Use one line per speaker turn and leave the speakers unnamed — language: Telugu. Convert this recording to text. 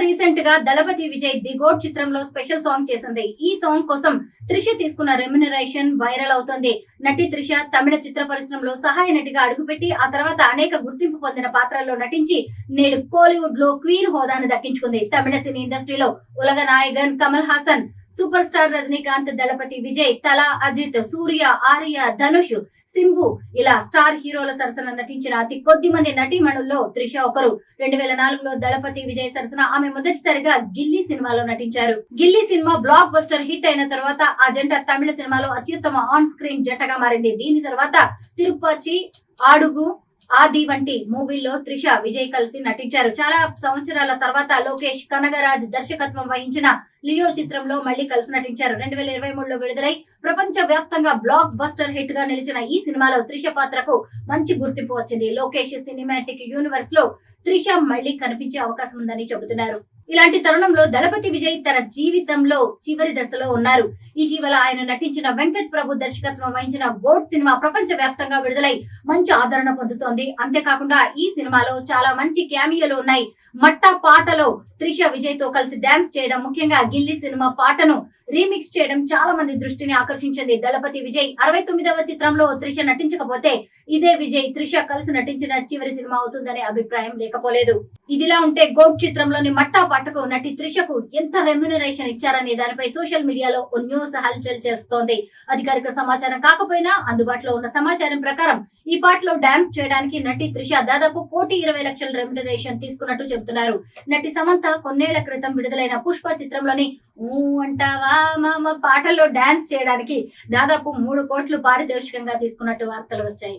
రీసెంట్ గా దళపతి విజయ్ ది గోట్ చిత్రంలో స్పెషల్ సాంగ్ చేసింది. ఈ సాంగ్ కోసం త్రిష తీసుకున్న రెమ్యునరేషన్ వైరల్ అవుతోంది. నటి త్రిష తమిళ చిత్ర పరిశ్రమలో సహాయ నటిగా అడుగుపెట్టి ఆ తర్వాత అనేక గుర్తింపు పొందిన పాత్రల్లో నటించి నేడు కోలీవుడ్ లో క్వీన్ హోదాను దక్కించుకుంది. తమిళ సినీ ఇండస్ట్రీలో ఉలగ నాయగన్ కమల్ హాసన్, సూపర్ స్టార్ రజనీకాంత్, దళపతి విజయ్, తల అజిత్, సూర్య, ఆర్య, ధనుష్, సింబు ఇలా స్టార్ హీరోల సరసన నటించిన అతి కొద్ది మంది నటీమణుల్లో త్రిష ఒకరు. 2004లో దళపతి విజయ్ సరసన ఆమె మొదటిసారిగా గిల్లీ సినిమాలో నటించారు. గిల్లీ సినిమా బ్లాక్ బస్టర్ హిట్ అయిన తర్వాత ఆ జంట తమిళ సినిమాలో అత్యుత్తమ ఆన్ స్క్రీన్ జంటగా మారింది. దీని తర్వాత తిరుపతి, ఆడుగు, ఆది వంటి మూవీల్లో త్రిష విజయ్ కలిసి నటించారు. చాలా సంవత్సరాల తర్వాత లోకేష్ కనగరాజ్ దర్శకత్వం వహించిన లియో చిత్రంలో మళ్లీ కలిసి నటించారు. 2023లో విడుదలై ప్రపంచ వ్యాప్తంగా బ్లాక్ బస్టర్ హిట్ గా నిలిచిన ఈ సినిమాలో త్రిష పాత్రకు మంచి గుర్తింపు వచ్చింది. లోకేష్ సినిమాటిక్ యూనివర్స్ లో త్రిష మళ్లీ కనిపించే అవకాశం ఉందని చెబుతున్నారు. ఇలాంటి తరుణంలో దళపతి విజయ్ తన జీవితంలో చివరి దశలో ఉన్నారు. ఇటీవల ఆయన నటించిన వెంకట్ ప్రభు దర్శకత్వం వహించిన గోట్ సినిమా ప్రపంచ వ్యాప్తంగా విడుదలై మంచి ఆదరణ పొందుతోంది. అంతేకాకుండా ఈ సినిమాలో చాలా మంచి క్యామియోలు ఉన్నాయి. మట్టా పాటలో త్రిష విజయ్ తో కలిసి డాన్స్ చేయడం, ముఖ్యంగా గిల్లీ సినిమా పాటను రీమిక్స్ చేయడం చాలా మంది దృష్టిని ఆకర్షించింది. దళపతి విజయ్ 69వ చిత్రంలో త్రిష నటించకపోతే ఇదే విజయ్ త్రిష కలిసి నటించిన చివరి సినిమా అవుతుందనే అభిప్రాయం లేకపోలేదు. ఇదిలా ఉంటే గోట్ చిత్రంలోని మట్టా పాటకు నటి త్రిషకు ఎంత రెమ్యునరేషన్ ఇచ్చారనే దానిపై సోషల్ మీడియాలో ఓ న్యూస్ హల్చల్ చేస్తోంది. అధికారిక సమాచారం కాకపోయినా అందుబాటులో ఉన్న సమాచారం ప్రకారం ఈ పాటలో డాన్స్ చేయడానికి నటి త్రిష దాదాపు 1,20,00,000 రెమ్యునరేషన్ తీసుకున్నట్టు చెబుతున్నారు. నటి సమంత కొన్నేళ్ల క్రితం విడుదలైన పుష్ప చిత్రంలోని ఊ అంటావా మామ పాటల్లో డాన్స్ చేయడానికి దాదాపు 3 కోట్లు పారితోషికంగా తీసుకున్నట్టు వార్తలు వచ్చాయి.